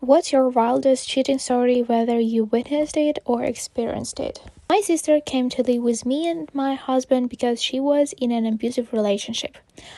What's your wildest cheating story, whether you witnessed it or experienced it? My sister came to live with me and my husband because she was in an abusive relationship.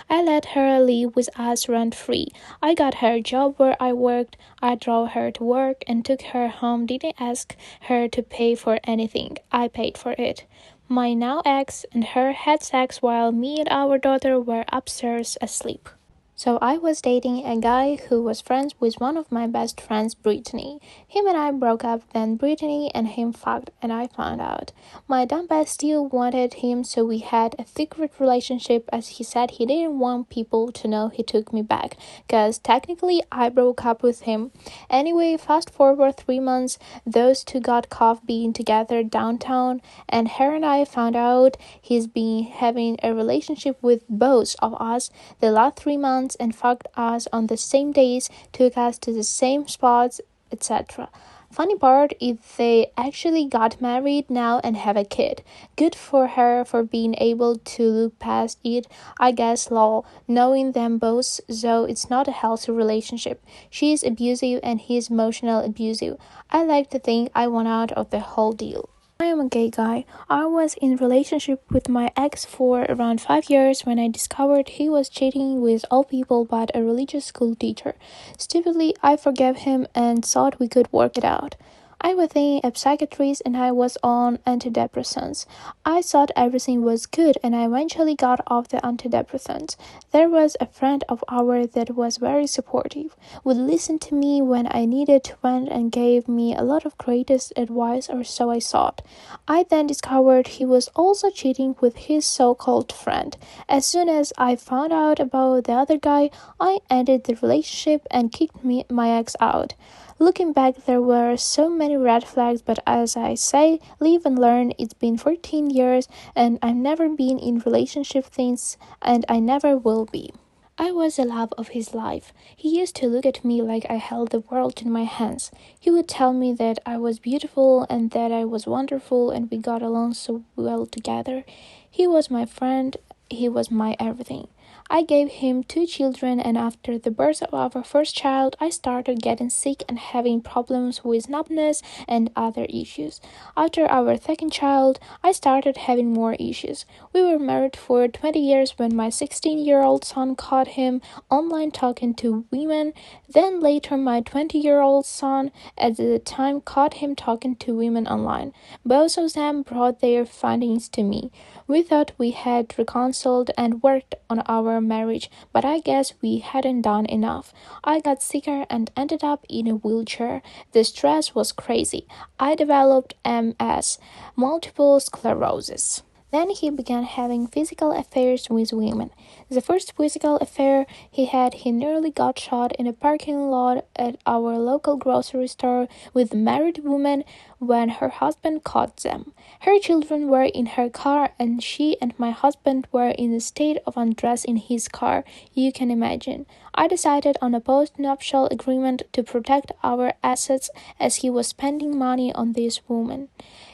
I let her live with us rent-free. I got her a job where I worked. I drove her to work and took her home. Didn't ask her to pay for anything. I paid for it. My now ex and her had sex while me and our daughter were upstairs asleep. So I was dating a guy who was friends with one of my best friends, Brittany. Him and I broke up, then Brittany and him fucked, and I found out. My dumb ass still wanted him, so we had a secret relationship as he said he didn't want people to know he took me back, cause technically I broke up with him. Anyway, fast forward 3 months, those two got caught being together downtown, and her and I found out he's been having a relationship with both of us the last 3 months and fucked us on the same days, took us to the same spots, etc. Funny part is they actually got married now and have a kid. Good for her for being able to look past it, I guess lol, knowing them both, though it's not a healthy relationship. She's abusive and he's emotional abusive. I like to think I won out of the whole deal. I am a gay guy. I was in a relationship with my ex for around 5 years when I discovered he was cheating with all people but a religious school teacher. Stupidly, I forgave him and thought we could work it out. I was seeing a psychiatrist and I was on antidepressants. I thought everything was good and I eventually got off the antidepressants. There was a friend of ours that was very supportive, would listen to me when I needed to vent and gave me a lot of greatest advice, or so I thought. I then discovered he was also cheating with his so-called friend. As soon as I found out about the other guy, I ended the relationship and kicked my ex out. Looking back, there were so many red flags, but as I say, live and learn. It's been 14 years and I've never been in relationship since, and I never will be. I was the love of his life. He used to look at me like I held the world in my hands. He would tell me that I was beautiful and that I was wonderful and we got along so well together. He was my friend. He was my everything. I gave him 2 children, and after the birth of our first child, I started getting sick and having problems with numbness and other issues. After our second child, I started having more issues. We were married for 20 years when my 16-year-old son caught him online talking to women. Then later, my 20-year-old son at the time caught him talking to women online. Both of them brought their findings to me. We thought we had reconciled and worked on our marriage, but I guess we hadn't done enough. I got sicker and ended up in a wheelchair. The stress was crazy. I developed MS, multiple sclerosis. Then he began having physical affairs with women. The first physical affair he had, he nearly got shot in a parking lot at our local grocery store with a married woman when her husband caught them. Her children were in her car and she and my husband were in a state of undress in his car. You can imagine. I decided on a post-nuptial agreement to protect our assets as he was spending money on this woman.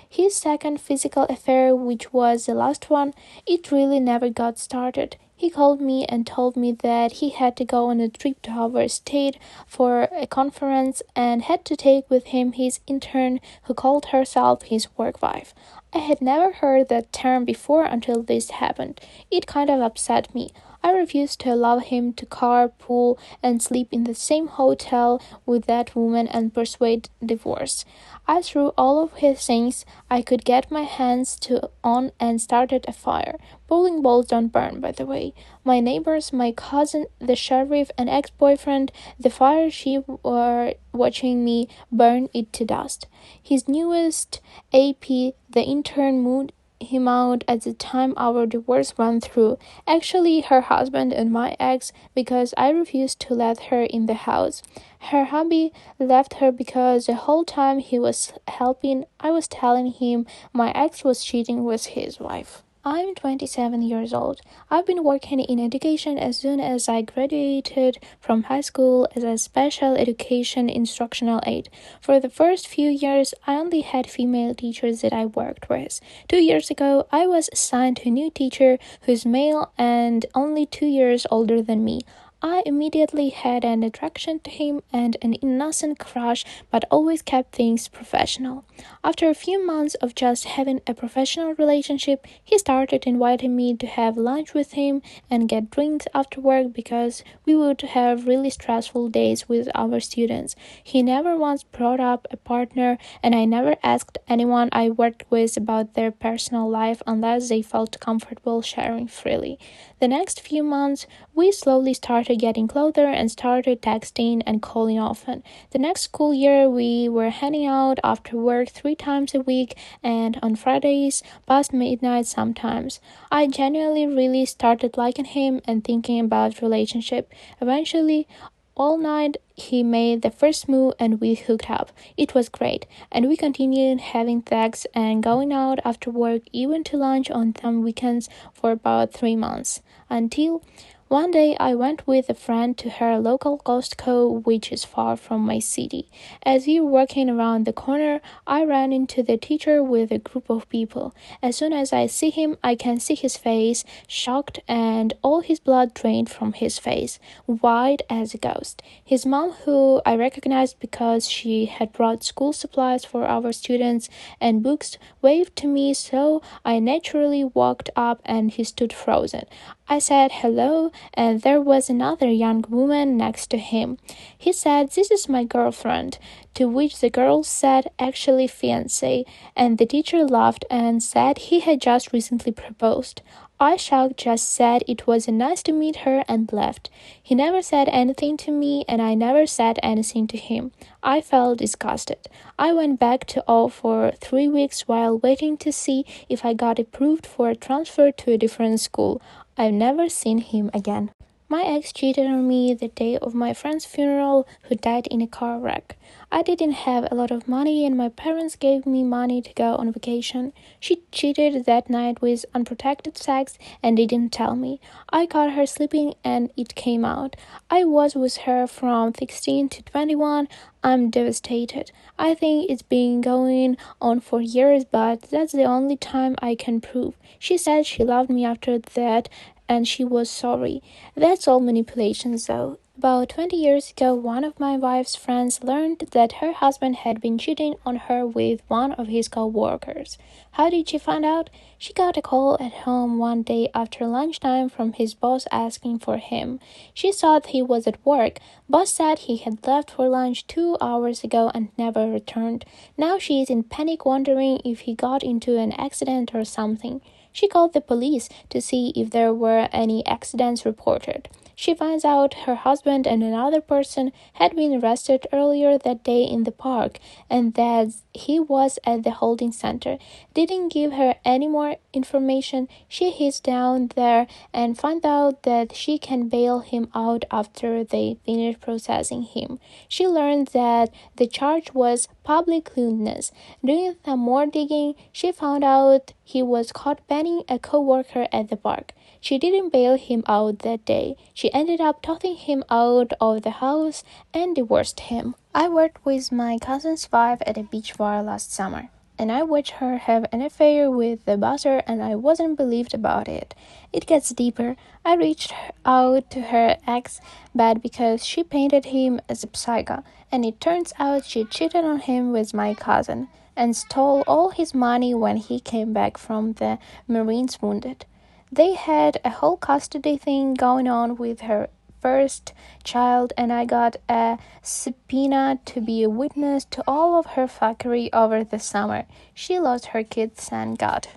His second physical affair, which was the last one, it really never got started. He called me and told me that he had to go on a trip to our state for a conference and had to take with him his intern who called herself his work wife. I had never heard that term before until this happened. It kind of upset me. I refused to allow him to carpool and sleep in the same hotel with that woman and persuade divorce. I threw all of his things I could get my hands on and started a fire. Bowling balls don't burn, by the way. My neighbors, my cousin, the sheriff, and ex-boyfriend, the fire chief were watching me burn it to dust. His newest AP, the intern, moved him out at the time our divorce went through. Actually, her husband and my ex, because I refused to let her in the house. Her hubby left her because the whole time he was helping, I was telling him my ex was cheating with his wife. I'm 27 years old. I've been working in education as soon as I graduated from high school as a special education instructional aide. For the first few years, I only had female teachers that I worked with. 2 years ago, I was assigned to a new teacher who's male and only 2 years older than me. I immediately had an attraction to him and an innocent crush, but always kept things professional. After a few months of just having a professional relationship, he started inviting me to have lunch with him and get drinks after work because we would have really stressful days with our students. He never once brought up a partner, and I never asked anyone I worked with about their personal life unless they felt comfortable sharing freely. The next few months, we slowly started getting closer and started texting and calling often. The next school year, we were hanging out after work 3 times a week and on Fridays past midnight sometimes. I genuinely really started liking him and thinking about relationship. Eventually, all night he made the first move and we hooked up. It was great, and we continued having sex and going out after work, even to lunch on some weekends for about 3 months. Until one day I went with a friend to her local Costco, which is far from my city. As we were walking around the corner, I ran into the teacher with a group of people. As soon as I see him, I can see his face, shocked, and all his blood drained from his face, white as a ghost. His mom, who I recognized because she had brought school supplies for our students and books, waved to me, so I naturally walked up and he stood frozen. I said hello, and there was another young woman next to him. He said, "This is my girlfriend," to which the girl said, "Actually fiancé," and the teacher laughed and said he had just recently proposed. I shocked, just said it was nice to meet her and left. He never said anything to me and I never said anything to him. I felt disgusted. I went back to O for 3 weeks while waiting to see if I got approved for a transfer to a different school. I've never seen him again. My ex cheated on me the day of my friend's funeral who died in a car wreck. I didn't have a lot of money and my parents gave me money to go on vacation. She cheated that night with unprotected sex and didn't tell me. I caught her sleeping and it came out. I was with her from 16 to 21. I'm devastated. I think it's been going on for years, but that's the only time I can prove. She said she loved me after that and she was sorry. That's all manipulation though. About 20 years ago, one of my wife's friends learned that her husband had been cheating on her with one of his co-workers. How did she find out? She got a call at home one day after lunchtime from his boss asking for him. She thought he was at work. Boss said he had left for lunch 2 hours ago and never returned. Now she is in panic wondering if he got into an accident or something. She called the police to see if there were any accidents reported. She finds out her husband and another person had been arrested earlier that day in the park and that he was at the holding center. Didn't give her any more information. She heads down there and finds out that she can bail him out after they finish processing him. She learned that the charge was public lewdness. Doing some more digging, she found out he was caught banging a co-worker at the park. She didn't bail him out that day. She ended up tossing him out of the house and divorced him. I worked with my cousin's wife at a beach bar last summer, and I watched her have an affair with the buzzer and I wasn't believed about it. It gets deeper. I reached out to her ex bad because she painted him as a psycho, and it turns out she cheated on him with my cousin and stole all his money when he came back from the Marines wounded. They had a whole custody thing going on with her first child, and I got a subpoena to be a witness to all of her fuckery over the summer. She lost her kids, thank God.